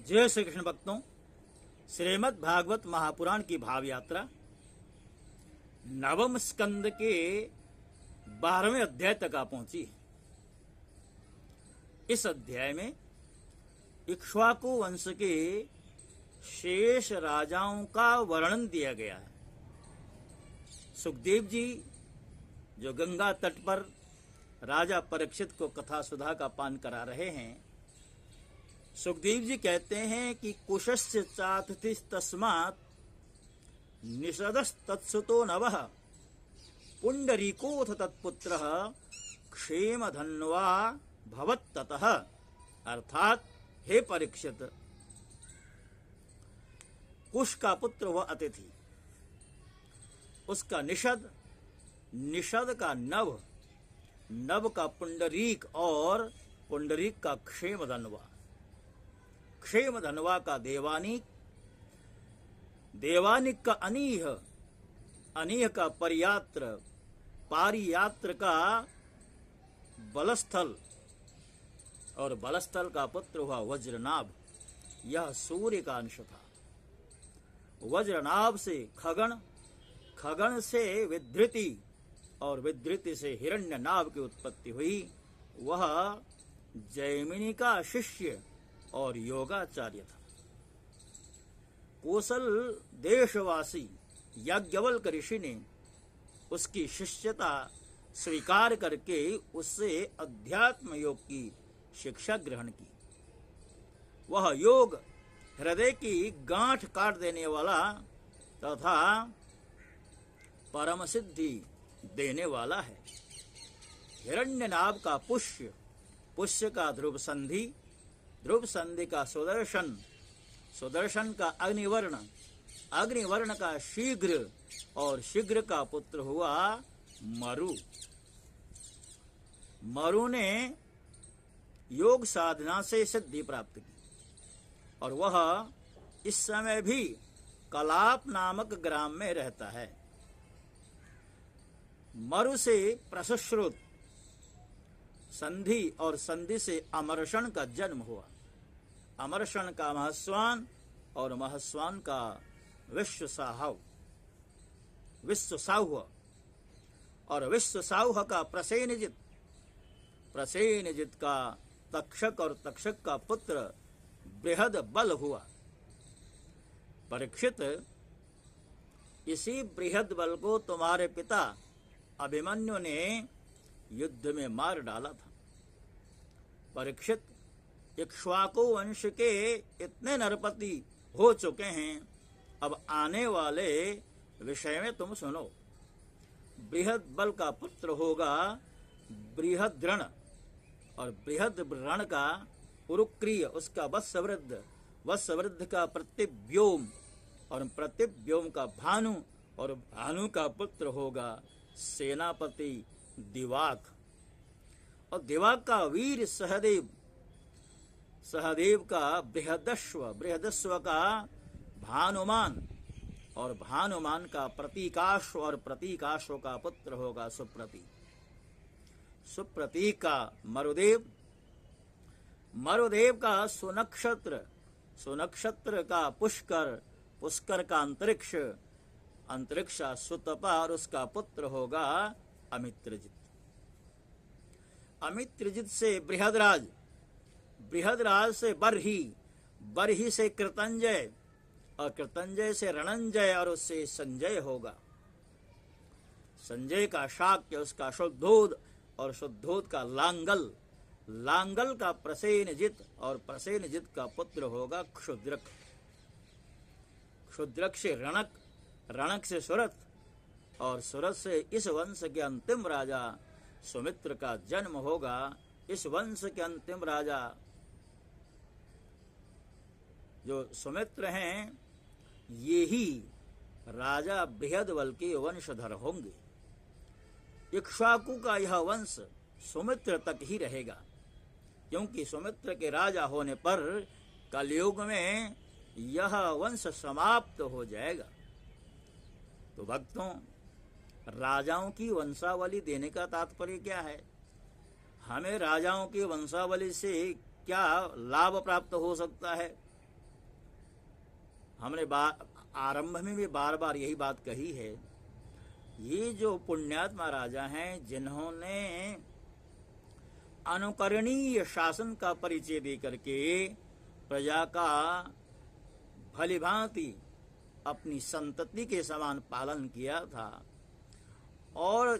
जय श्री कृष्ण भक्तों, श्रीमद् भागवत महापुराण की भाव यात्रा नवम स्कंद के 12वें अध्याय तक आ पहुंची। इस अध्याय में इक्ष्वाकु वंश के शेष राजाओं का वर्णन दिया गया है। सुखदेव जी जो गंगा तट पर राजा परीक्षित को कथा सुधा का पान करा रहे हैं, सुखदेव जी कहते हैं कि कुशस्य चातिथि तस्मात् निषदस्तत्सुतो नवः पुंडरीकोऽथ तत्पुत्रः क्षेमधन्वा भवत्ततः। अर्थात हे परीक्षित, कुश का पुत्र वह अतिथि, उसका निषद, निषद का नव, नव का पुंडरीक और पुंडरीक का क्षेमधन्वा, क्षेमधन्वा का देवानिक, देवानिक का अनीह, अनीह का परियात्र, पारियात्र का बलस्थल और बलस्थल का पुत्र हुआ वज्रनाभ। यह सूर्य का अंश था। वज्रनाभ से खगन, खगन से विधृति और विधृति से हिरण्यनाभ की उत्पत्ति हुई। वह जैमिनी का शिष्य और योगाचार्य था। कोसल देशवासी याज्ञवल्क्य ऋषि ने उसकी शिष्यता स्वीकार करके उससे अध्यात्म योग की शिक्षा ग्रहण की। वह योग हृदय की गांठ काट देने वाला तथा परम सिद्धि देने वाला है। हिरण्यनाभ का पुष्य, पुष्य का ध्रुव संधि, ध्रुव संधि का सुदर्शन, सुदर्शन का अग्निवर्ण, अग्निवर्ण का शीघ्र और शीघ्र का पुत्र हुआ मरु। मरु ने योग साधना से सिद्धि प्राप्त की और वह इस समय भी कलाप नामक ग्राम में रहता है। मरु से प्रसुश्रुत संधि और संधि से अमरषण का जन्म हुआ। अमरषण का महस्वान और महस्वान का विश्वसाहव, विश्वसाह्व और विश्वसाह्व का प्रसेनजित, प्रसेनजित का तक्षक और तक्षक का पुत्र बृहद बल हुआ। परीक्षित, इसी बृहद बल को तुम्हारे पिता अभिमन्यु ने युद्ध में मार डाला था। परीक्षित, इक्ष्वाकु वंश के इतने नरपति हो चुके हैं, अब आने वाले विषय में तुम सुनो। बृहद बल का पुत्र होगा बृहद्रण और बृहद्रण का उरुक्रिय, उसका वत्सवृद्ध, वत्सवृद्ध का प्रतिव्योम और प्रतिव्योम का भानु और भानु का पुत्र होगा सेनापति दिवाक और दिवाक का वीर सहदेव, सहदेव का बृहदश्व, बृहदश्व का भानुमान और भानुमान का प्रतीकाश्व और प्रतीकाश्व का पुत्र होगा सुप्रतीक। सुप्रतीक का मरुदेव, मरुदेव का सुनक्षत्र, सुनक्षत्र का पुष्कर, पुष्कर का अंतरिक्ष, अंतरिक्ष सुतपा और उसका पुत्र होगा अमित्रजित। अमित्रजित से बृहदराज, बृहदराज से बर्ही, बर्ही से कृतंजय और कृतंजय से रणंजय और उससे संजय होगा। संजय का शाक्य, उसका शुद्धोद और शुद्धोद का लांगल, लांगल का प्रसेनजित और प्रसेनजित का पुत्र होगा क्षुद्रक। क्षुद्रक से रणक, रणक से सुरथ और सुरथ से इस वंश के अंतिम राजा सुमित्र का जन्म होगा। इस वंश के अंतिम राजा जो सुमित्र हैं, ये ही राजा बृहदबल के वंशधर होंगे। इक्ष्वाकु का यह वंश सुमित्र तक ही रहेगा, क्योंकि सुमित्र के राजा होने पर कलयुग में यह वंश समाप्त हो जाएगा। तो भक्तों, राजाओं की वंशावली देने का तात्पर्य क्या है? हमें राजाओं की वंशावली से क्या लाभ प्राप्त हो सकता है? हमने आरंभ में भी बार बार यही बात कही है, ये जो पुण्यात्मा राजा हैं जिन्होंने अनुकरणीय शासन का परिचय दे करके प्रजा का भलीभांति अपनी संतति के समान पालन किया था, और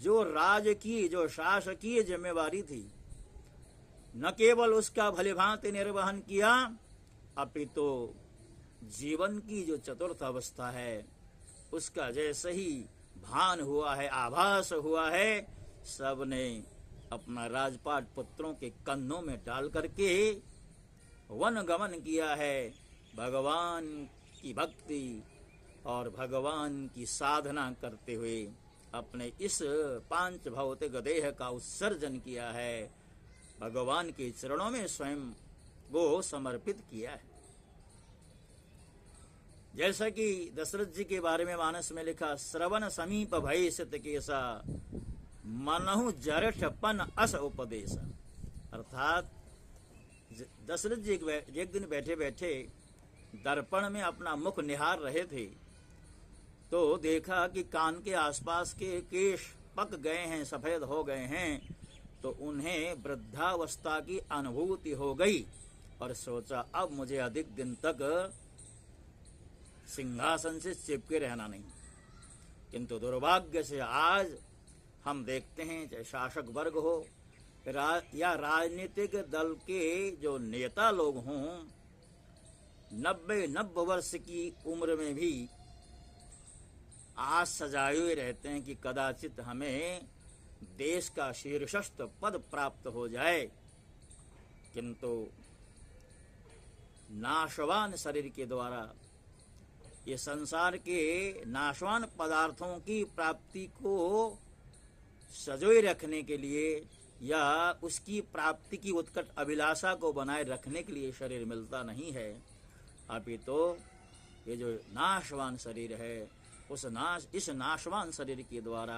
जो राजकीय जो शासकीय जिम्मेवारी थी न केवल उसका भलीभांति निर्वहन किया, अपितु जीवन की जो चतुर्थ अवस्था है उसका जैसे ही भान हुआ है, आभास हुआ है, सबने अपना राजपाट पुत्रों के कंधों में डाल करके वन गमन किया है। भगवान की भक्ति और भगवान की साधना करते हुए अपने इस पांच भौतिक देह का उत्सर्जन किया है, भगवान के चरणों में स्वयं वो समर्पित किया है। जैसा कि दशरथ जी के बारे में मानस में लिखा, श्रवण समीप भय सित केसा मनहु जरठपन अस उपदेश। अर्थात दशरथ जी एक दिन बैठे बैठे दर्पण में अपना मुख निहार रहे थे, तो देखा कि कान के आसपास के केश पक गए हैं, सफेद हो गए हैं, तो उन्हें वृद्धावस्था की अनुभूति हो गई और सोचा अब मुझे अधिक दिन तक सिंहासन से चिपके रहना नहीं। किंतु दुर्भाग्य से आज हम देखते हैं, चाहे शासक वर्ग हो या राजनीतिक दल के जो नेता लोग हों, 90 वर्ष की उम्र में भी आज सजाए हुए रहते हैं कि कदाचित हमें देश का शीर्षस्थ पद प्राप्त हो जाए, किंतु नाशवान शरीर के द्वारा ये संसार के नाशवान पदार्थों की प्राप्ति को सजोए रखने के लिए या उसकी प्राप्ति की उत्कट अभिलाषा को बनाए रखने के लिए शरीर मिलता नहीं है। अभी तो ये जो नाशवान शरीर है इस नाशवान शरीर के द्वारा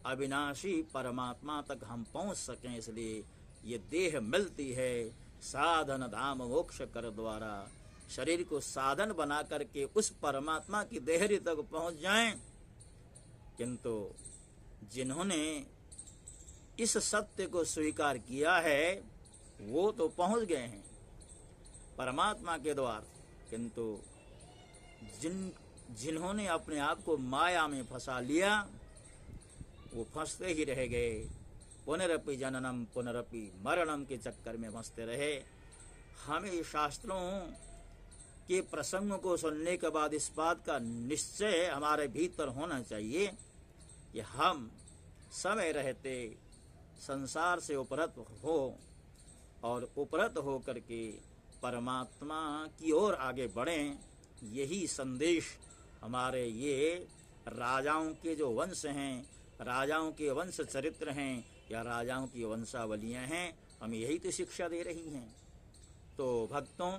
अविनाशी परमात्मा तक हम पहुंच सकें, इसलिए ये देह मिलती है साधन धाम मोक्ष कर द्वारा। शरीर को साधन बना करके उस परमात्मा की देहरी तक पहुंच जाएं। किंतु जिन्होंने इस सत्य को स्वीकार किया है वो तो पहुंच गए हैं परमात्मा के द्वार, किंतु जिन्होंने अपने आप को माया में फंसा लिया वो फंसते ही रह गए, पुनरपि जननम पुनरपि मरणम के चक्कर में फंसते रहे। हमें शास्त्रों के प्रसंग को सुनने के बाद इस बात का निश्चय हमारे भीतर होना चाहिए कि हम समय रहते संसार से उपरत हो और उपरत हो करके परमात्मा की ओर आगे बढ़ें। यही संदेश हमारे ये राजाओं के जो वंश हैं, राजाओं के वंश चरित्र हैं या राजाओं की वंशावलियां हैं, हमें यही तो शिक्षा दे रही हैं। तो भक्तों,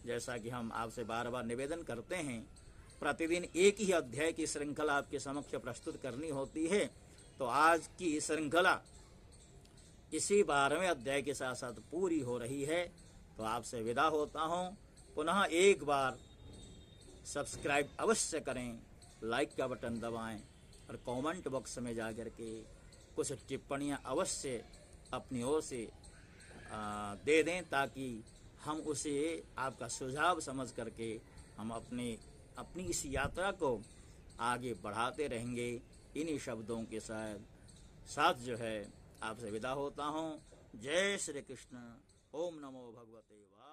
जैसा कि हम आपसे बार बार निवेदन करते हैं, प्रतिदिन एक ही अध्याय की श्रृंखला आपके समक्ष प्रस्तुत करनी होती है, तो आज की श्रृंखला इसी 12वें अध्याय के साथ साथ पूरी हो रही है। तो आपसे विदा होता हूँ। पुनः एक बार सब्सक्राइब अवश्य करें, लाइक का बटन दबाएं और कमेंट बॉक्स में जाकर के कुछ टिप्पणियाँ अवश्य अपनी ओर से दे दें, ताकि हम उसे आपका सुझाव समझ करके हम अपनी इस यात्रा को आगे बढ़ाते रहेंगे। इन्हीं शब्दों के साथ जो है आपसे विदा होता हूँ। जय श्री कृष्ण। ओम नमो भगवते वासुदेवाय।